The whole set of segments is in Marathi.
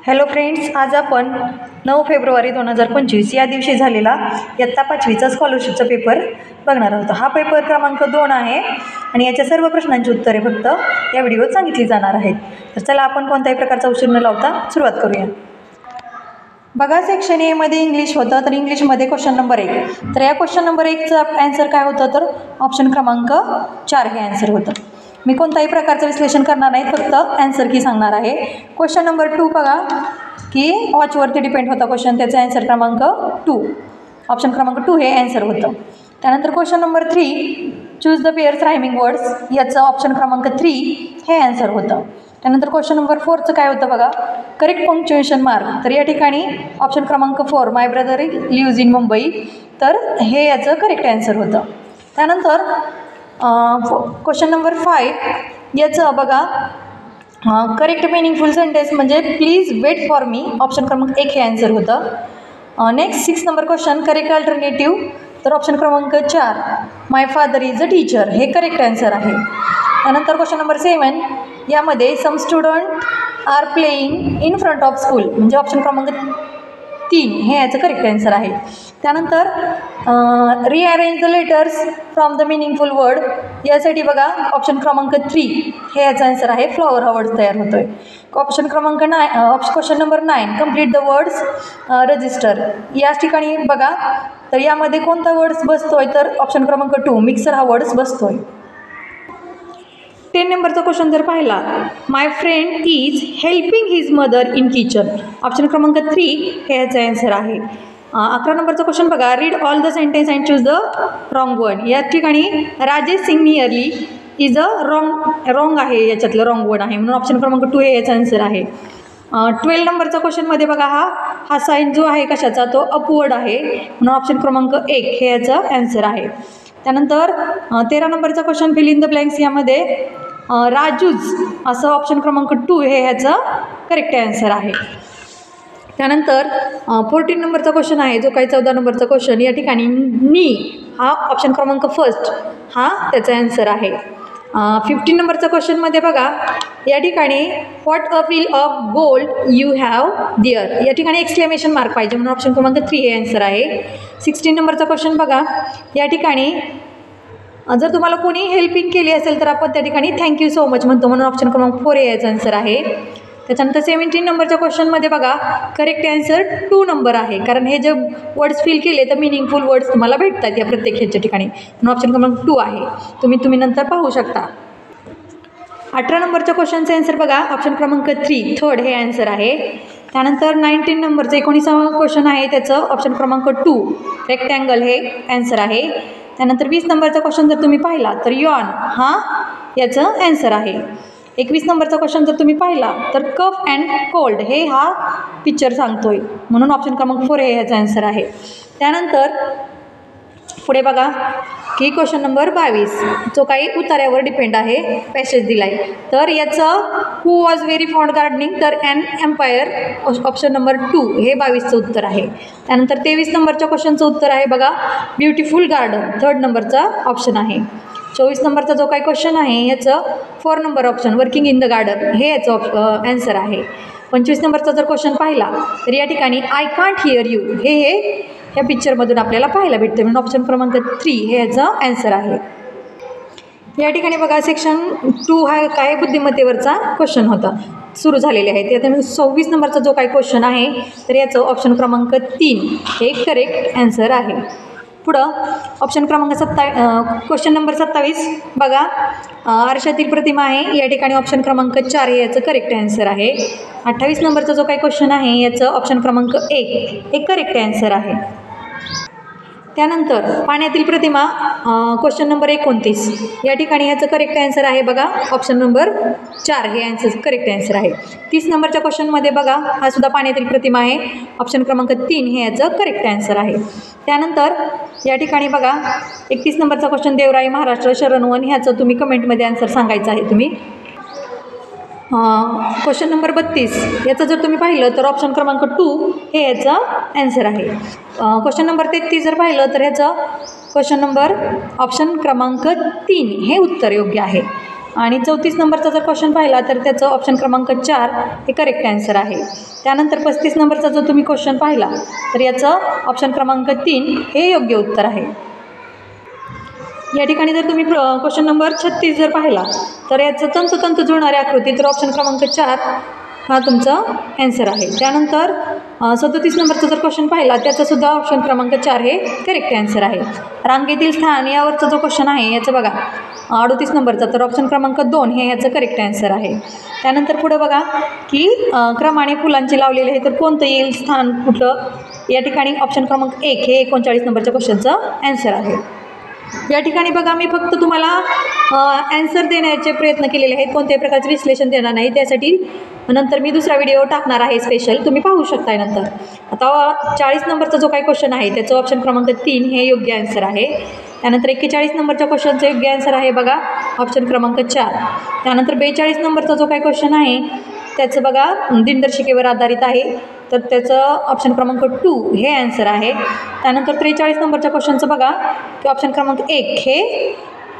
हॅलो फ्रेंड्स, आज आपण 9 फेब्रुवारी 2025 या दिवशी झालेला इयत्ता 5वीचा स्कॉलरशिपचा पेपर बघणार आहोत। हा पेपर क्रमांक 2 आहे आणि याच्या सर्व प्रश्नांची उत्तरे फक्त या व्हिडिओत सांगितली जाणार आहेत। तर चला आपण कोणत्याही प्रकारचा उशीर न लावता सुरुवात करूया। बघा, सेक्शन ए मध्ये इंग्लिश होतं, तर इंग्लिशमध्ये क्वेश्चन नंबर 1। तर या क्वेश्चन नंबर 1चा आन्सर काय होतं, तर ऑप्शन क्रमांक 4 हे आन्सर होतं। मी कोणत्याही प्रकारचं विश्लेषण करणार नाही, फक्त आन्सर की सांगणार आहे। क्वेश्चन नंबर 2 बघा की वॉचवरती डिपेंड होता क्वेश्चन, त्याचा आन्सर क्रमांक 2, ऑप्शन क्रमांक 2 हे आन्सर होतं। त्यानंतर question number 3 choose the pairs rhyming words, याचं ऑप्शन क्रमांक 3 हे आन्सर होतं। त्यानंतर क्वेश्चन नंबर 4चं काय होतं बघा, करेक्ट पंक्च्युएशन मार्क, तर या ठिकाणी ऑप्शन क्रमांक 4 माय ब्रदर लिव्ज इन मुंबई, तर हे याचं करेक्ट आन्सर होतं। त्यानंतर क्वेश्चन नंबर 5 याचं बघा करेक्ट मिनिंगफुल सेंटेन्स म्हणजे please wait for me, option क्रमांक 1 हे आन्सर होतं। Next 6 number question correct alternative, तर ऑप्शन क्रमांक 4 my father is a teacher हे करेक्ट आन्सर आहे। त्यानंतर क्वेश्चन नंबर 7 यामध्ये some student are playing in front of school म्हणजे ऑप्शन क्रमांक 3 हे याचं करेक्ट आन्सर आहे। त्यानंतर rearrange the letters from the meaningful word, यासाठी बघा ऑप्शन क्रमांक 3 हे याचं आन्सर आहे, फ्लॉवर हा वर्ड तयार होतोय। ऑप्शन क्रमांक 9 question number 9 complete the words register, याच ठिकाणी बघा तर यामध्ये कोणता वर्ड्स बसतोय, तर ऑप्शन क्रमांक 2 मिक्सर हा वर्ड्स बसतोय। 10 नंबरचा क्वेश्चन जर पाहिला, my friend is helping his mother in kitchen, option क्रमांक 3 हे याचं आन्सर आहे। 11 नंबरचा क्वेश्चन बघा read all the sentence and choose the wrong one, या ठिकाणी Rajesh Singh nearly is a wrong आहे, याच्यातलं रॉंग वन आहे, म्हणून ऑप्शन क्रमांक 2 हे याचं आन्सर आहे। 12 नंबरचा क्वेश्चनमध्ये बघा हा साईन जो आहे कशाचा, तो अपवर्ड आहे, म्हणून ऑप्शन क्रमांक 1 हे याचं आन्सर आहे। त्यानंतर 13 नंबरचा question fill in the blanks, यामध्ये राजूज असं ऑप्शन क्रमांक 2 हे ह्याचं करेक्ट आन्सर आहे। त्यानंतर 14 नंबरचा क्वेश्चन आहे जो काही 14 नंबरचा क्वेश्चन, या ठिकाणी नी हा ऑप्शन क्रमांक 1 हा त्याचा आन्सर आहे। 15 नंबरचा क्वेश्चनमध्ये बघा या ठिकाणी what a feel of gold you have dear, या ठिकाणी एक्सक्लेमेशन मार्क पाहिजे, म्हणून ऑप्शन क्रमांक 3 हे आन्सर आहे। 16 नंबरचा क्वेश्चन बघा या ठिकाणी जर तुम्हाला कोणी हेल्पिंग केली असेल तर आपण त्या ठिकाणी थँक्यू सो मच म्हणतो, म्हणून ऑप्शन क्रमांक 4 हे याचं आन्सर आहे। त्याच्यानंतर 17 नंबरच्या क्वेश्चनमध्ये बघा करेक्ट आन्सर 2 नंबर आहे, कारण हे जे वर्ड्स फिल केले तर मिनिंगफुल वर्ड्स तुम्हाला भेटतात या प्रत्येक ह्याच्या ठिकाणी, म्हणून ऑप्शन क्रमांक 2 आहे, तुम्ही नंतर पाहू शकता। 18 नंबरच्या क्वेश्चनचं आन्सर बघा ऑप्शन क्रमांक 3 थर्ड हे आन्सर आहे। त्यानंतर 19 नंबरचं 19वा क्वेश्चन आहे, त्याचं ऑप्शन क्रमांक 2 रेक्टँगल हे आन्सर आहे। त्यानंतर 20 नंबरचा क्वेश्चन जर तुम्ही पाहिला तर यॉन हा याचं आन्सर आहे। 21 नंबरचा क्वेश्चन जर तुम्ही पाहिला तर कफ अँड कोल्ड हे हा पिक्चर सांगतोय, म्हणून ऑप्शन क्रमांक 4 हे याचा आन्सर आहे। त्यानंतर पुढे बघा की क्वेश्चन नंबर 22 जो काही उतार्यावर डिपेंड आहे, पॅसेज दिला आहे, तर याचं who was very fond gardening, तर ॲन एम्पायर ऑप्शन नंबर 2 हे 22चं उत्तर आहे। त्यानंतर 23 नंबरच्या क्वेश्चनचं उत्तर आहे बघा ब्युटिफुल गार्डन, 3rd नंबरचा ऑप्शन आहे। 24 नंबरचा जो काही क्वेश्चन आहे याचं 4 number option working in the garden हे याचं आन्सर आहे। 25 नंबरचा जर क्वेश्चन पाहिला तर या ठिकाणी आय कांट हिअर यू हे या पिक्चरमधून आपल्याला पाहायला भेटते, म्हणून ऑप्शन क्रमांक 3 हे याचं आन्सर आहे। या ठिकाणी बघा सेक्शन 2 हा काय बुद्धिमत्तेवरचा क्वेश्चन होता सुरू झालेले आहे। त्याच्यामध्ये 26 नंबरचा जो काही क्वेश्चन आहे तर याचं ऑप्शन क्रमांक 3 हे करेक्ट आन्सर आहे। पुढं ऑप्शन क्रमांक क्वेश्चन नंबर 27 बघा आरशातील प्रतिमा आहे, या ठिकाणी ऑप्शन क्रमांक 4 हे याचं करेक्ट आन्सर आहे। 28 नंबरचा जो काही क्वेश्चन आहे याचं ऑप्शन क्रमांक 1 हे करेक्ट आन्सर आहे। त्यानंतर पाण्यातील प्रतिमा क्वेश्चन नंबर 29 या ठिकाणी याचं करेक्ट आन्सर आहे बघा ऑप्शन नंबर 4 हे आन्सर करेक्ट आन्सर आहे। 30 नंबरच्या क्वेश्चनमध्ये बघा हा सुद्धा पाण्यातील प्रतिमा आहे, ऑप्शन क्रमांक 3 हे याचं करेक्ट आन्सर आहे। त्यानंतर या ठिकाणी बघा 31 नंबरचा क्वेश्चन देवराई महाराष्ट्र शरणवन ह्याचं तुम्ही कमेंटमध्ये आन्सर सांगायचं आहे तुम्ही। क्वेश्चन नंबर 32 याचं जर तुम्ही पाहिलं तर ऑप्शन क्रमांक 2 हे याचं आन्सर आहे। क्वेश्चन नंबर 33 जर पाहिलं तर ह्याचं क्वेश्चन नंबर ऑप्शन क्रमांक 3 हे उत्तर योग्य आहे। आणि 34 नंबरचा जर क्वेश्चन पाहिला तर त्याचं ऑप्शन क्रमांक 4 हे करेक्ट आन्सर आहे. त्यानंतर 35 नंबरचा जो तुम्ही क्वेश्चन पाहिला तर याचं ऑप्शन क्रमांक 3 हे योग्य उत्तर आहे. या ठिकाणी जर तुम्ही क्वेश्चन नंबर 36 जर पाहिला तर याचं तंतोतंत जुळणारी आकृती, तर ऑप्शन क्रमांक 4 हा तुमचा ॲन्सर आहे. त्यानंतर 37 नंबरचा जर क्वेश्चन पाहिला त्याचासुद्धा ऑप्शन क्रमांक 4 हे करेक्ट ॲन्सर आहे. रांगेतील स्थान यावरचा जो क्वेश्चन आहे याचं बघा 38 नंबरचा, तर ऑप्शन क्रमांक 2 हे याचं करेक्ट ॲन्सर आहे. त्यानंतर पुढं बघा की क्रमाने फुलांचे लावलेले आहे, तर कोणतं येईल स्थान कुठं, या ठिकाणी ऑप्शन क्रमांक 1 हे 39 नंबरच्या क्वेश्चनचं ॲन्सर आहे. या ठिकाणी बघा मी फक्त तुम्हाला ॲन्सर देण्याचे प्रयत्न केलेले आहेत, कोणत्याही प्रकारचे विश्लेषण देणार नाही. त्यासाठी नंतर मी दुसरा व्हिडिओ टाकणार आहे स्पेशल, तुम्ही पाहू शकताय नंतर. आता 40 नंबरचा जो काही क्वेश्चन आहे त्याचं ऑप्शन क्रमांक 3 हे योग्य ॲन्सर आहे. त्यानंतर 41 नंबरच्या क्वेश्चनचं योग्य ॲन्सर आहे बघा ऑप्शन क्रमांक 4. त्यानंतर 42 नंबरचा जो काही क्वेश्चन आहे त्याचं बघा दिनदर्शिकेवर आधारित आहे, तर त्याचं ऑप्शन क्रमांक 2 हे ॲन्सर आहे. त्यानंतर 43 नंबरच्या क्वेश्चनचं बघा की ऑप्शन क्रमांक 1 हे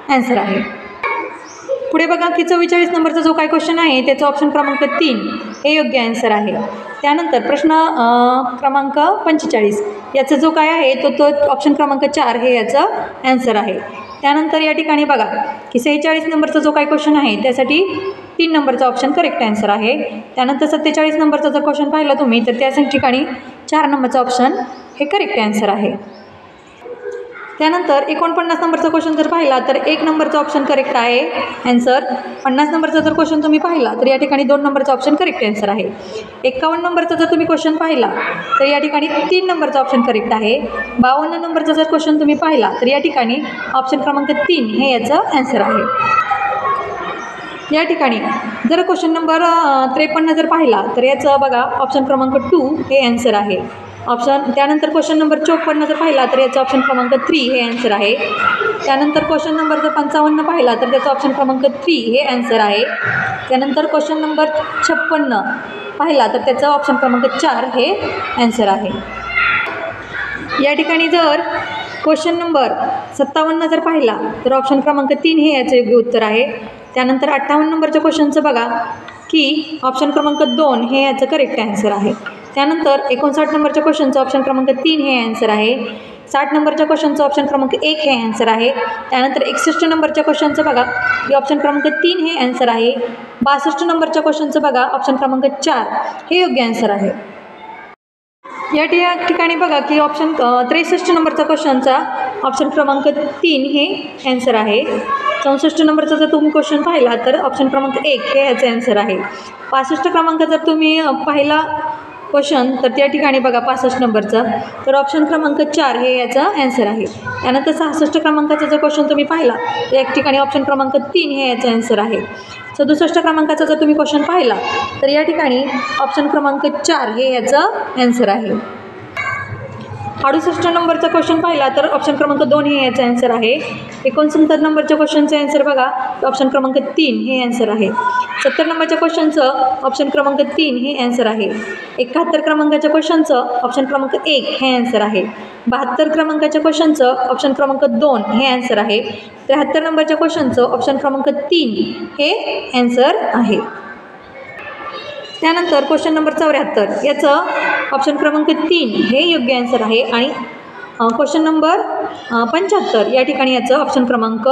ॲन्सर आहे. पुढे बघा की 44 नंबरचा जो काही क्वेश्चन आहे त्याचं ऑप्शन क्रमांक 3 हे योग्य ॲन्सर आहे. त्यानंतर प्रश्न क्रमांक 45 याचं जो काय आहे तो ऑप्शन क्रमांक 4 हे याचं ॲन्सर आहे. त्यानंतर या ठिकाणी बघा की 46 नंबरचा जो काही क्वेश्चन आहे त्यासाठी 3 नंबरचा ऑप्शन करेक्ट ॲन्सर आहे. त्यानंतर 47 नंबरचा जर क्वेश्चन पाहिला तुम्ही तर त्या ठिकाणी 4 नंबरचा ऑप्शन हे करेक्ट ॲन्सर आहे. त्यानंतर 49 नंबरचा क्वेश्चन जर पाहिला तर 1 नंबरचा ऑप्शन करेक्ट आहे ॲन्सर. 50 नंबरचा जर क्वेश्चन तुम्ही पाहिला तर या ठिकाणी 2 नंबरचा ऑप्शन करेक्ट ॲन्सर आहे. 51 नंबरचा जर तुम्ही क्वेश्चन पाहिला तर या ठिकाणी 3 नंबरचा ऑप्शन करेक्ट आहे. 52 नंबरचा जर क्वेश्चन तुम्ही पाहिला तर या ठिकाणी ऑप्शन क्रमांक 3 हे याचं ॲन्सर आहे. या ठिकाणी जर क्वेश्चन नंबर 53 जर पाहिला तर याचं बघा ऑप्शन क्रमांक 2 हे ॲन्सर आहे. त्यानंतर क्वेश्चन नंबर 54 जर पाहिला तर याचं ऑप्शन क्रमांक 3 हे ॲन्सर आहे. त्यानंतर क्वेश्चन नंबर जर 55 पाहिला तर त्याचं ऑप्शन क्रमांक 3 हे ॲन्सर आहे. त्यानंतर क्वेश्चन नंबर 56 पाहिला तर त्याचं ऑप्शन क्रमांक 4 हे ॲन्सर आहे. या ठिकाणी जर क्वेश्चन नंबर 57 जर पाहिला तर ऑप्शन क्रमांक 3 हे याचं योग्य उत्तर आहे. त्यानंतर 58 नंबरच्या क्वेश्चनचं बघा की ऑप्शन क्रमांक 2 हे याचं करेक्ट ॲन्सर आहे. त्यानंतर 59 नंबरच्या क्वेश्चनचं ऑप्शन क्रमांक 3 हे ॲन्सर आहे. 60 नंबरच्या क्वेश्चनचं ऑप्शन क्रमांक 1 हे ॲन्सर आहे. त्यानंतर 61 नंबरच्या क्वेश्चनचं बघा की ऑप्शन क्रमांक 3 हे ॲन्सर आहे. 62 नंबरच्या क्वेश्चनचं बघा ऑप्शन क्रमांक 4 हे योग्य ॲन्सर आहे. या ठिकाणी बघा की ऑप्शन 63 नंबरचा क्वेश्चनचा ऑप्शन क्रमांक 3 हे ॲन्सर आहे. 64 नंबरचा जर तुम्ही क्वेश्चन पाहिला तर ऑप्शन क्रमांक 1 हे याचं ॲन्सर आहे. 65 क्रमांक जर तुम्ही पाहिला क्वेश्चन तर त्या ठिकाणी बघा 65 नंबरचं तर ऑप्शन क्रमांक 4 हे याचं ॲन्सर आहे. त्यानंतर 66 क्रमांकाचा जर क्वेश्चन तुम्ही पाहिला तर एक ठिकाणी ऑप्शन क्रमांक 3 हे याचं ॲन्सर आहे. 67 क्रमांकाचा जर तुम्ही क्वेश्चन पाहिला तर या ठिकाणी ऑप्शन क्रमांक 4 हे याचं ॲन्सर आहे. 68 नंबरचा क्वेश्चन पाहिला तर ऑप्शन क्रमांक 2 हे याचं ॲन्सर आहे. 69 नंबरच्या क्वेश्चनचं ॲन्सर बघा ऑप्शन क्रमांक 3 हे ॲन्सर आहे. 70 नंबरच्या क्वेश्चनचं ऑप्शन क्रमांक 3 हे ॲन्सर आहे. 71 क्रमांकाच्या क्वेश्चनचं ऑप्शन क्रमांक 1 हे ॲन्सर आहे. 72 क्रमांकाच्या क्वेश्चनचं ऑप्शन क्रमांक 2 हे ॲन्सर आहे. 73 नंबरच्या क्वेश्चनचं ऑप्शन क्रमांक 3 हे ॲन्सर आहे. त्यानंतर क्वेश्चन नंबर 74 याचं ऑप्शन क्रमांक 3 हे योग्य ॲन्सर आहे. आणि क्वेश्चन नंबर 75 या ठिकाणी याचं ऑप्शन क्रमांक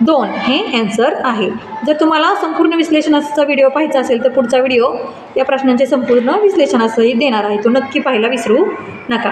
2 हे ॲन्सर आहे. जर तुम्हाला संपूर्ण विश्लेषणाचा व्हिडिओ पाहायचा असेल तर पुढचा व्हिडिओ या प्रश्नांचे संपूर्ण विश्लेषणासही देणार आहे, तो नक्की पाहायला विसरू नका.